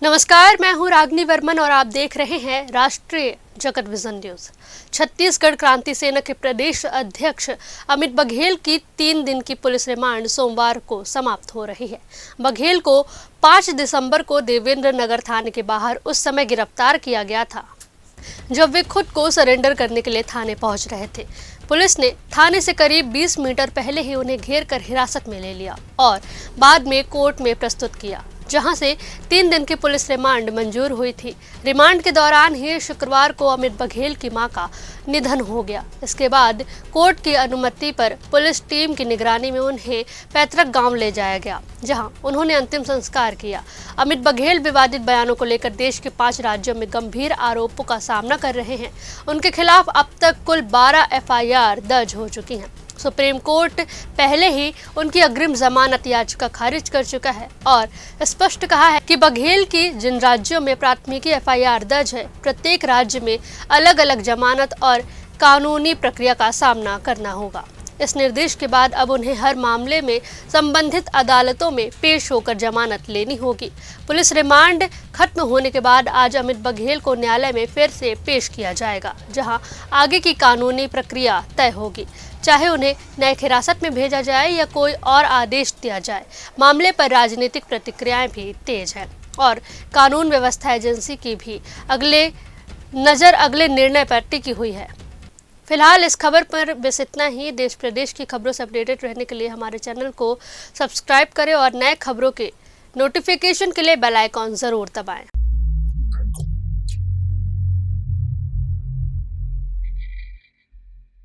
नमस्कार, मैं हूं रागनी वर्मन और आप देख रहे हैं राष्ट्रीय जगत विजन न्यूज। छत्तीसगढ़ क्रांति सेना के प्रदेश अध्यक्ष अमित बघेल की 3 दिन की पुलिस रिमांड सोमवार को समाप्त हो रही है। बघेल को 5 दिसंबर को देवेंद्र नगर थाने के बाहर उस समय गिरफ्तार किया गया था जब वे खुद को सरेंडर करने के लिए थाने पहुंच रहे थे। पुलिस ने थाने से करीब 20 मीटर पहले ही उन्हें घेर कर हिरासत में ले लिया और बाद में कोर्ट में प्रस्तुत किया, जहां से 3 दिन की पुलिस रिमांड मंजूर हुई थी। रिमांड के दौरान ही शुक्रवार को अमित बघेल की मां का निधन हो गया। इसके बाद कोर्ट की अनुमति पर पुलिस टीम की निगरानी में उन्हें पैतृक गांव ले जाया गया, जहां उन्होंने अंतिम संस्कार किया। अमित बघेल विवादित बयानों को लेकर देश के 5 राज्यों में गंभीर आरोपों का सामना कर रहे हैं। उनके खिलाफ अब तक कुल 12 एफआईआर दर्ज हो चुकी हैं। सुप्रीम कोर्ट पहले ही उनकी अग्रिम जमानत याचिका खारिज कर चुका है और स्पष्ट कहा है कि बघेल की जिन राज्यों में प्राथमिकी एफआईआर दर्ज है, प्रत्येक राज्य में अलग अलग जमानत और कानूनी प्रक्रिया का सामना करना होगा। इस निर्देश के बाद अब उन्हें हर मामले में संबंधित अदालतों में पेश होकर जमानत लेनी होगी। पुलिस रिमांड खत्म होने के बाद आज अमित बघेल को न्यायालय में फिर से पेश किया जाएगा, जहां आगे की कानूनी प्रक्रिया तय होगी, चाहे उन्हें न्यायिक हिरासत में भेजा जाए या कोई और आदेश दिया जाए। मामले पर राजनीतिक प्रतिक्रियाएं भी तेज हैं और कानून व्यवस्था एजेंसी की भी अगले निर्णय पर टिकी हुई है। फिलहाल इस खबर पर बस इतना ही। देश प्रदेश की खबरों से अपडेटेड रहने के लिए हमारे चैनल को सब्सक्राइब करें और नए खबरों के नोटिफिकेशन के लिए बेल आइकॉन जरूर दबाएं।